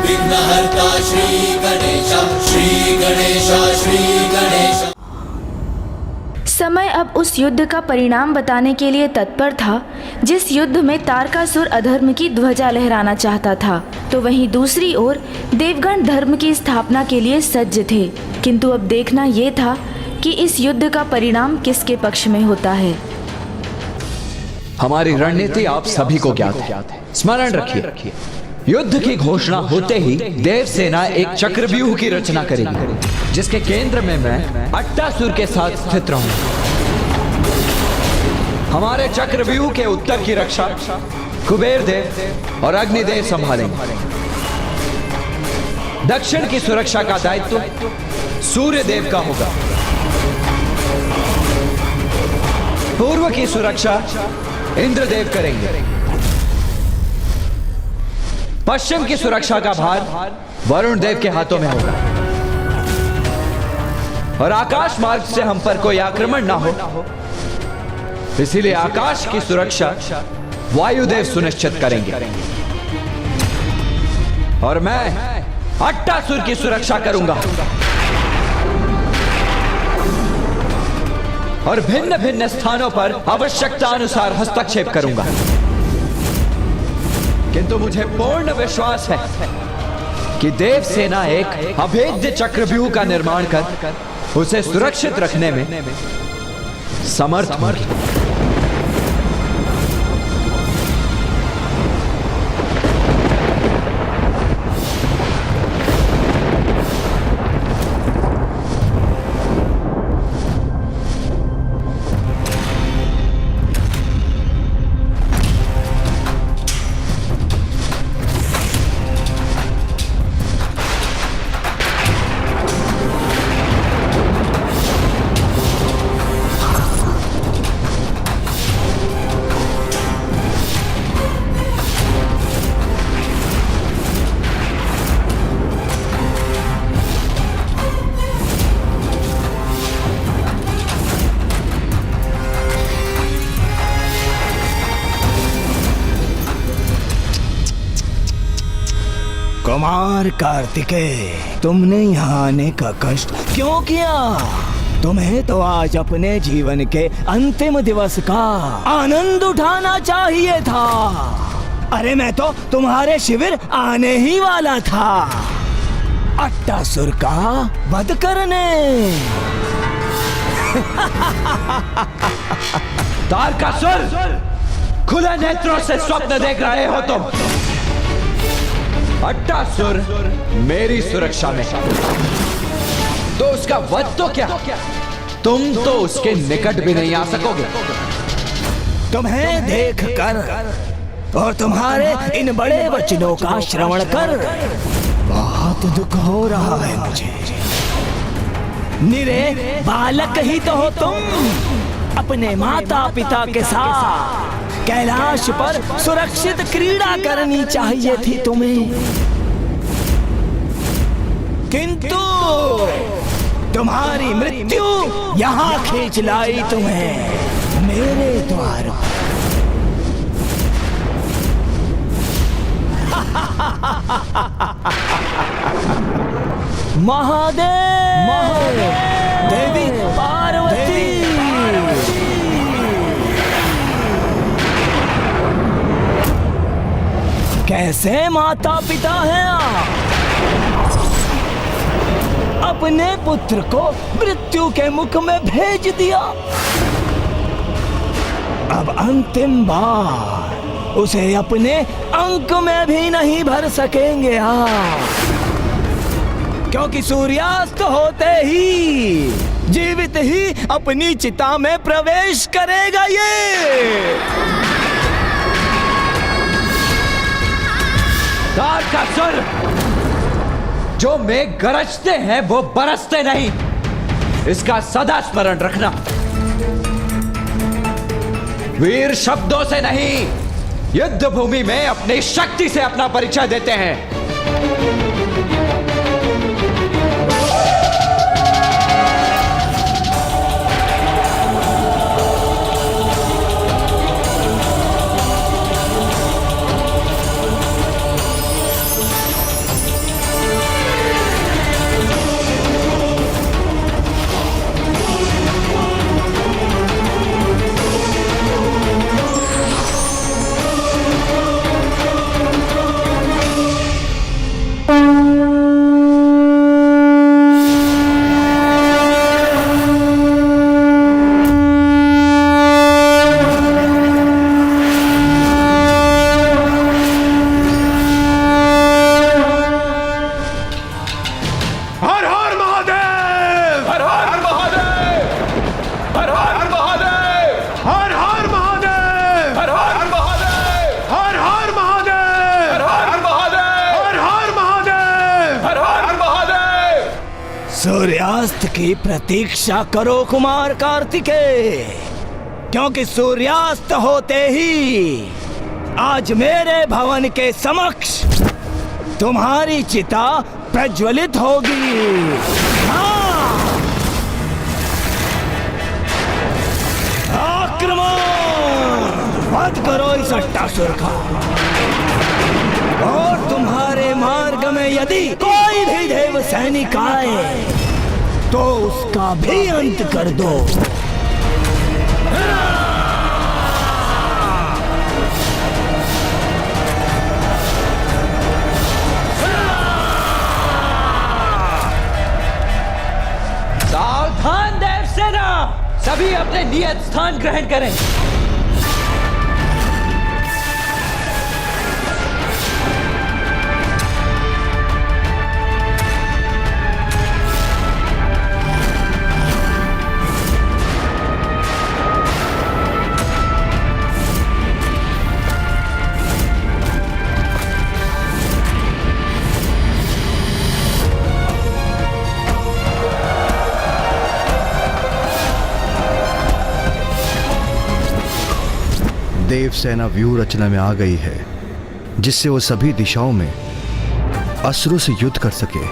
विघ्नहर्ता श्री गणेश, श्री गणेश, श्री गणेश। समय अब उस युद्ध का परिणाम बताने के लिए तत्पर था जिस युद्ध में तारकासुर अधर्म की ध्वजा लहराना चाहता था, तो वहीं दूसरी ओर देवगण धर्म की स्थापना के लिए सज्ज थे। किंतु अब देखना ये था कि इस युद्ध का परिणाम किसके पक्ष में होता है। हमारी रणनीति आप सभी को ज्ञात है। स्मरण रखिए, युद्ध की घोषणा होते ही देव सेना एक चक्रव्यूह की रचना करेगी, जिसके केंद्र में मैं अट्टासुर के साथ स्थित रहूंगा। हमारे चक्रव्यूह के उत्तर की रक्षा कुबेर देव और अग्निदेव संभालेंगे। दक्षिण की सुरक्षा का दायित्व सूर्य देव का होगा। पूर्व की सुरक्षा इंद्रदेव करेंगे। पश्चिम की सुरक्षा का भार वरुण देव के हाथों में होगा। और आकाश मार्ग से हम पर कोई आक्रमण ना हो, इसीलिए आकाश की सुरक्षा वायुदेव सुनिश्चित करेंगे। और मैं अट्टासुर की सुरक्षा करूंगा और भिन्न भिन्न स्थानों पर आवश्यकता अनुसार हस्तक्षेप करूंगा। किंतु मुझे पूर्ण विश्वास है कि देव सेना एक अभेद्य चक्रव्यूह का निर्माण कर उसे सुरक्षित रखने में समर्थ होगी। कुमार कार्तिकेय, तुमने यहाँ आने का कष्ट क्यों किया? तुम्हें तो आज अपने जीवन के अंतिम दिवस का आनंद उठाना चाहिए था। अरे मैं तो तुम्हारे शिविर आने ही वाला था, अट्टासुर का वध करने। तारकासुर, खुले नेत्रों से स्वप्न देख रहे हो तुम। अट्टासुर मेरी सुरक्षा में, तो उसका वध तो क्या, तुम तो उसके निकट भी नहीं आ सकोगे। तुम्हें देखकर और तुम्हारे इन बड़े वचनों का श्रवण कर बहुत दुख हो रहा है मुझे। निरे बालक ही तो हो तुम। अपने माता पिता के साथ कैलाश पर सुरक्षित क्रीड़ा करनी चाहिए थी तुम्हें, किंतु तुम्हारी मृत्यु यहाँ खींच लाई तुम्हें मेरे द्वार। महादेव, देवी पार्वती, कैसे माता पिता हैं आप? अपने पुत्र को मृत्यु के मुख में भेज दिया। अब अंतिम बार उसे अपने अंक में भी नहीं भर सकेंगे आप, क्योंकि सूर्यास्त होते ही जीवित ही अपनी चिता में प्रवेश करेगा ये। तारकासुर, जो मेघ गरजते हैं वो बरसते नहीं, इसका सदा स्मरण रखना। वीर शब्दों से नहीं, युद्ध भूमि में अपनी शक्ति से अपना परिचय देते हैं। सूर्यास्त की प्रतीक्षा करो कुमार कार्तिकेय, क्योंकि सूर्यास्त होते ही आज मेरे भवन के समक्ष तुम्हारी चिता प्रज्वलित होगी। हाँ! आक्रमण! वध करो इस अट्टासुर का, और तुम्हारे मार्ग में यदि कोई भी देव सैनिक आए तो उसका भी अंत कर दो। सावधान देव सेना, सभी अपने नियत स्थान ग्रहण करें। देव सेना व्यूह रचना में आ गई है, जिससे वो सभी दिशाओं में असुरों से युद्ध कर सके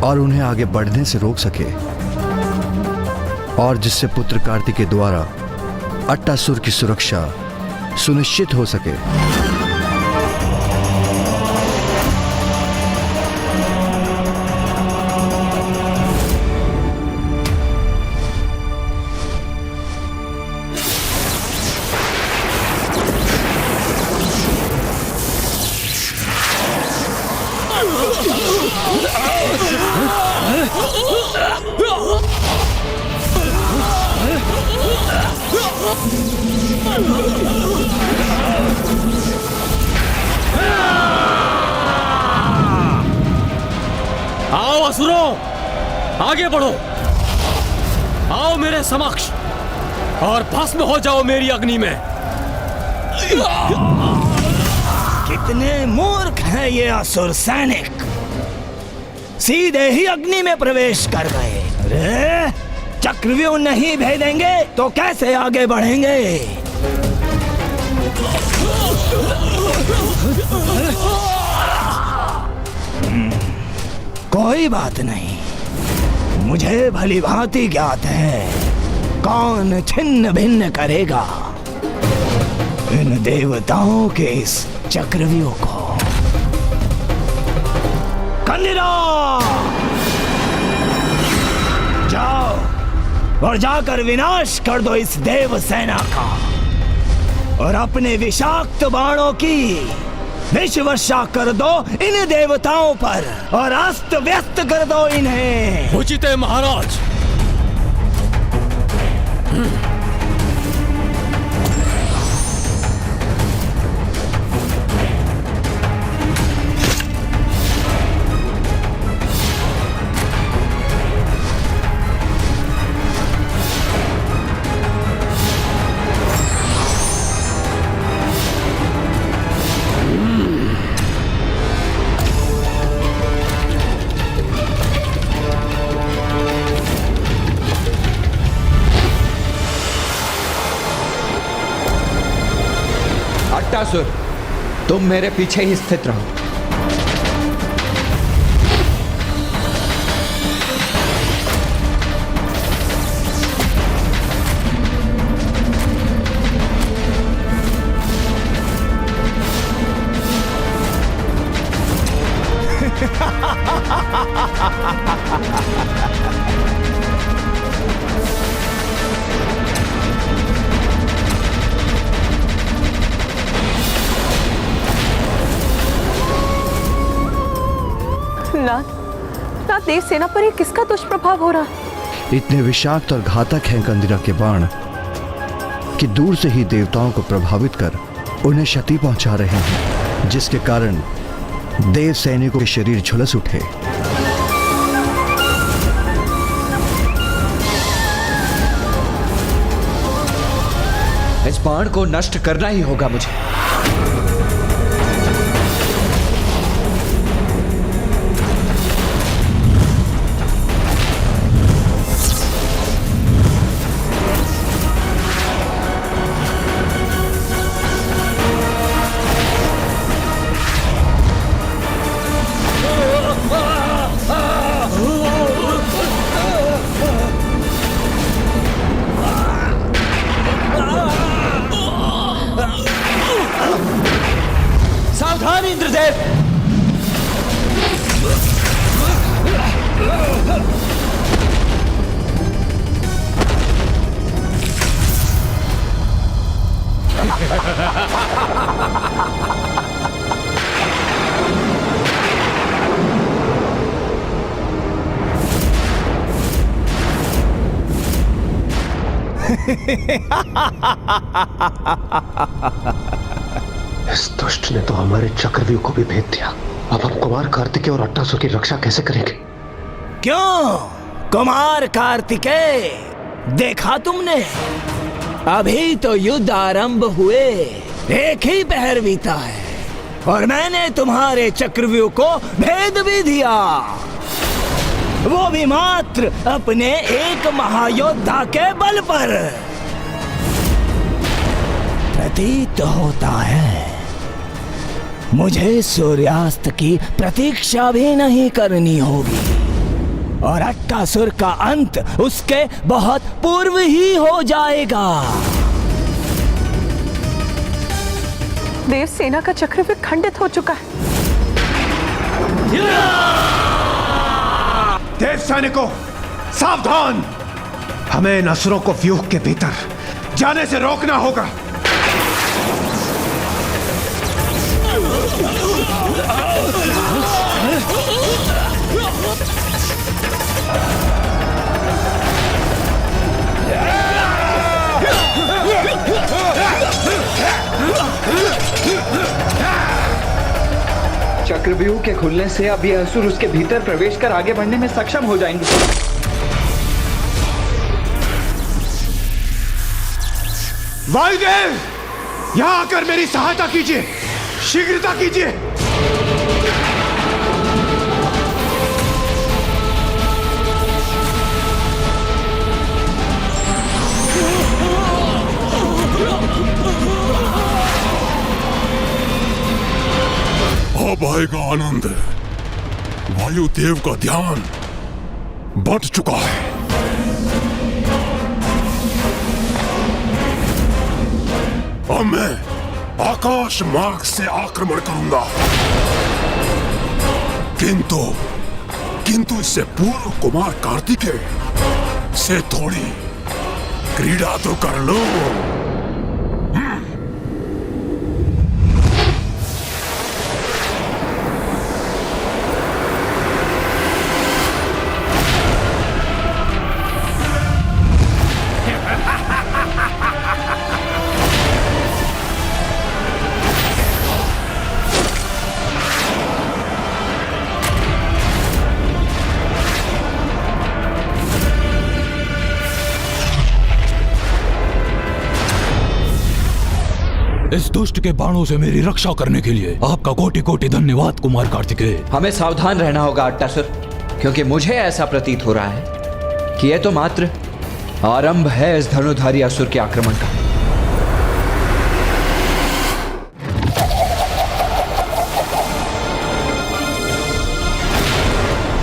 और उन्हें आगे बढ़ने से रोक सके, और जिससे पुत्र कार्तिकेय द्वारा अट्टासुर की सुरक्षा सुनिश्चित हो सके। आओ असुरों, आगे बढ़ो, आओ मेरे समक्ष और भस्म हो जाओ मेरी अग्नि में। कितने मूर्ख हैं ये असुर सैनिक, सीधे ही अग्नि में प्रवेश कर गए। अरे चक्रव्यूह नहीं भेदेंगे तो कैसे आगे बढ़ेंगे? कोई बात नहीं, मुझे भली भांति ज्ञात है कौन छिन्न भिन्न करेगा इन देवताओं के इस चक्रव्यूह को। कंदिरा, जाओ और जाकर विनाश कर दो इस देव सेना का, और अपने विषाक्त बाणों की विष वर्षा कर दो इन देवताओं पर और अस्त व्यस्त कर दो इन्हें। उचित है महाराज। अट्टासुर, तुम मेरे पीछे ही स्थित रहो। नाथ, देव सेना पर ये किसका दुष्प्रभाव हो रहा? इतने विषाक्त और घातक हैं कंदिरा के बाण कि दूर से ही देवताओं को प्रभावित कर उन्हें क्षति पहुंचा रहे हैं, जिसके कारण देव सैनिकों के शरीर झुलस उठे। इस बाण को नष्ट करना ही होगा मुझे। इस दुष्ट ने तो हमारे चक्रव्यूह को भी भेद दिया। अब हम कुमार कार्तिकेय और अट्टासुर की रक्षा कैसे करेंगे? क्यों कुमार कार्तिकेय, देखा तुमने? अभी तो युद्ध आरंभ हुए एक ही पहर बीता है और मैंने तुम्हारे चक्रव्यूह को भेद भी दिया, वो भी मात्र अपने एक महायोद्धा के बल पर। प्रतीत होता है मुझे सूर्यास्त की प्रतीक्षा भी नहीं करनी होगी और अट्टासुर का अंत उसके बहुत पूर्व ही हो जाएगा। देव सेना का चक्रव्यूह खंडित हो चुका है। देव सैनिकों, सावधान! हमें इन असुरों को व्यूह के भीतर जाने से रोकना होगा। चक्रव्यूह के खुलने से अब ये असुर उसके भीतर प्रवेश कर आगे बढ़ने में सक्षम हो जाएंगे। वायुदेव, यहां आकर मेरी सहायता कीजिए, शीघ्रता कीजिए। अब आएगा आनंद। वायुदेव का ध्यान बंट चुका है। अब मैं आकाश मार्ग से आक्रमण करूंगा, किंतु इससे पूर्व कुमार कार्तिकेय से थोड़ी क्रीड़ा तो कर लो। इस दुष्ट के बाणों से मेरी रक्षा करने के लिए आपका कोटि कोटि धन्यवाद कुमार कार्तिकेय। हमें सावधान रहना होगा अट्टासुर, क्योंकि मुझे ऐसा प्रतीत हो रहा है कि यह तो मात्र आरंभ है इस धनुधारी असुर के आक्रमण का।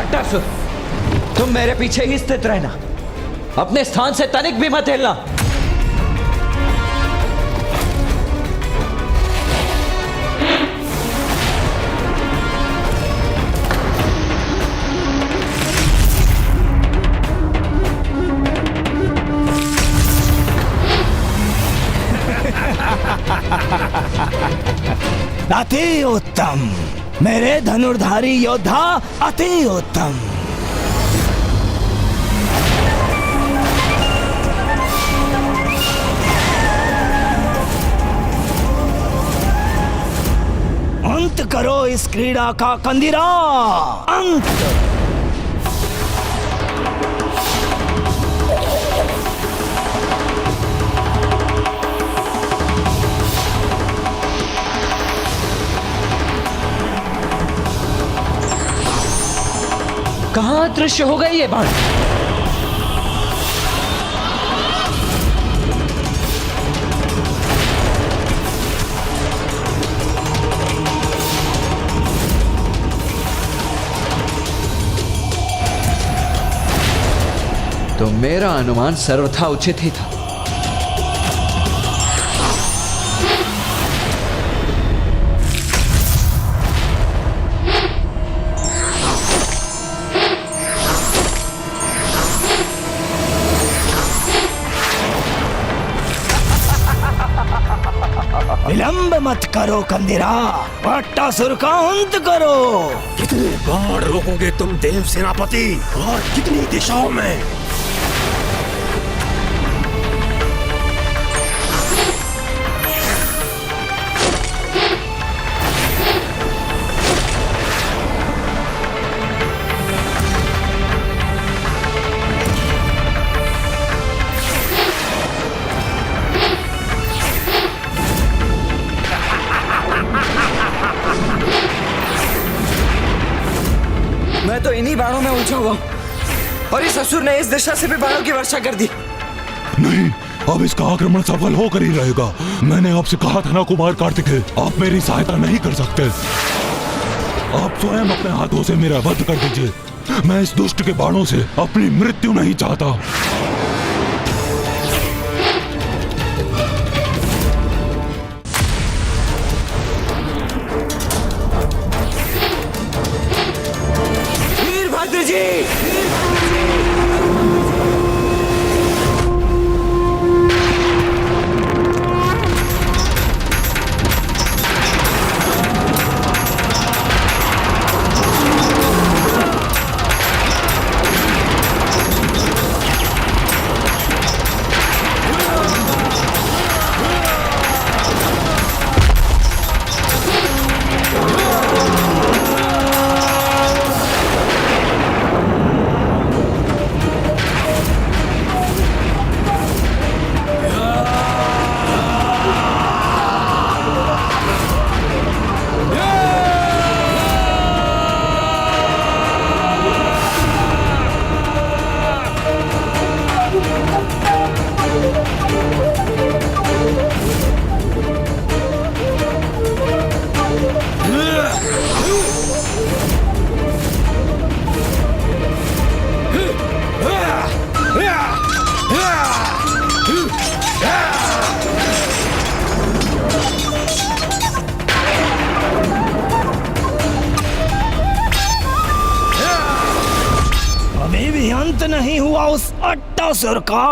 अट्टासुर, तुम मेरे पीछे ही स्थित रहना, अपने स्थान से तनिक भी मत हिलना। अति उत्तम मेरे धनुर्धारी योद्धा, अति उत्तम। अंत करो इस क्रीड़ा का कंदिरा, अंत। कहां अदृश्य हो गई ये बाण? तो मेरा अनुमान सर्वथा उचित ही था। विलंब मत करो कंदिरा, अट्टासुर का अंत करो। कितनी बार रोकोगे तुम देव सेनापति, और कितनी दिशाओं में? मैं तो इन्हीं बाणों में उलझा हुआ हूँ, और इस असुर ने इस दिशा से भी बाणों की वर्षा कर दी। नहीं, अब इसका आक्रमण सफल होकर ही रहेगा। मैंने आपसे कहा था ना कुमार कार्तिकेय, आप मेरी सहायता नहीं कर सकते। आप स्वयं अपने हाथों से मेरा वध कर दीजिए। मैं इस दुष्ट के बाणों से अपनी मृत्यु नहीं चाहता। वीरभद्र जी, अभी भी अंत नहीं हुआ उस अट्टासुर का।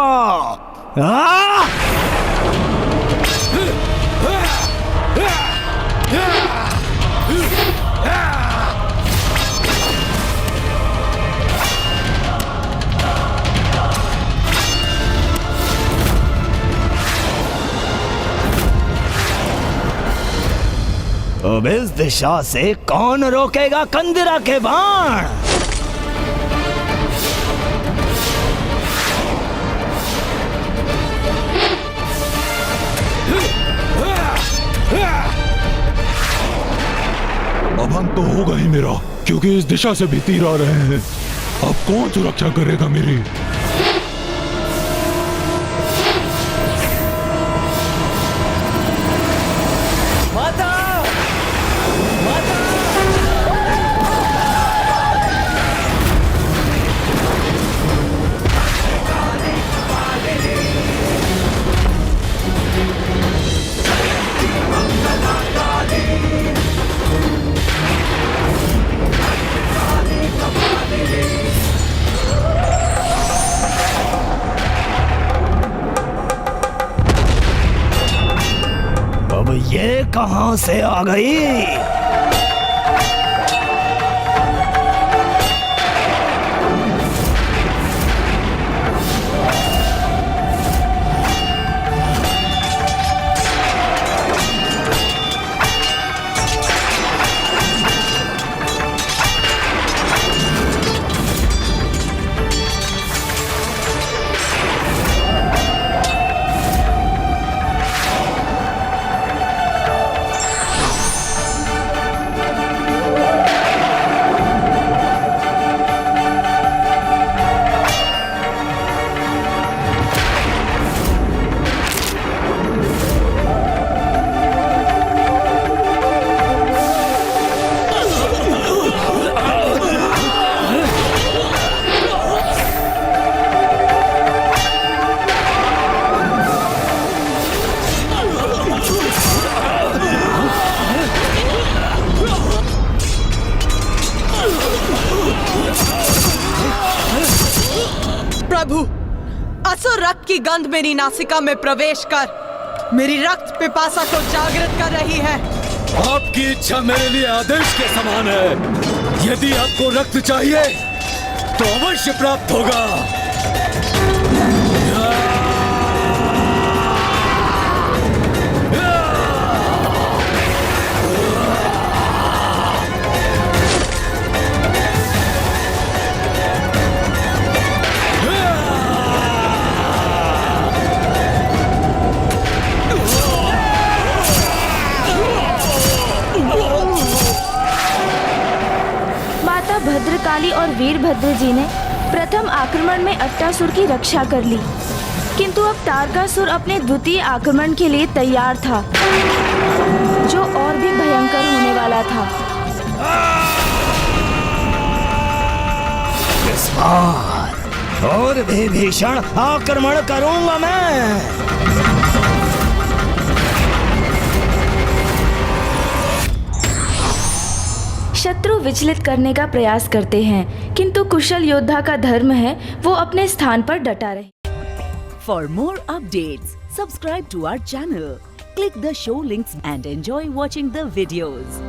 अब इस दिशा से कौन रोकेगा कंदिरा के बाण? अब अंत तो होगा ही मेरा, क्योंकि इस दिशा से भी तीर आ रहे हैं। अब कौन सुरक्षा करेगा मेरी? अब ये कहां से आ गई? प्रभु, असुर रक्त की गंध मेरी नासिका में प्रवेश कर मेरी रक्त पिपासा को जागृत कर रही है। आपकी इच्छा मेरे लिए आदेश के समान है। यदि आपको रक्त चाहिए तो अवश्य प्राप्त होगा। माता भद्रकाली और वीरभद्र जी ने प्रथम आक्रमण में अट्टासुर की रक्षा कर ली, किंतु अब तारकासुर अपने द्वितीय आक्रमण के लिए तैयार था, जो और भी भयंकर होने वाला था। इस बार और भी भीषण आक्रमण करूंगा मैं। शत्रु विचलित करने का प्रयास करते हैं, किंतु कुशल योद्धा का धर्म है वो अपने स्थान पर डटा रहे। For more updates, subscribe to our channel, click the show links and enjoy watching the videos.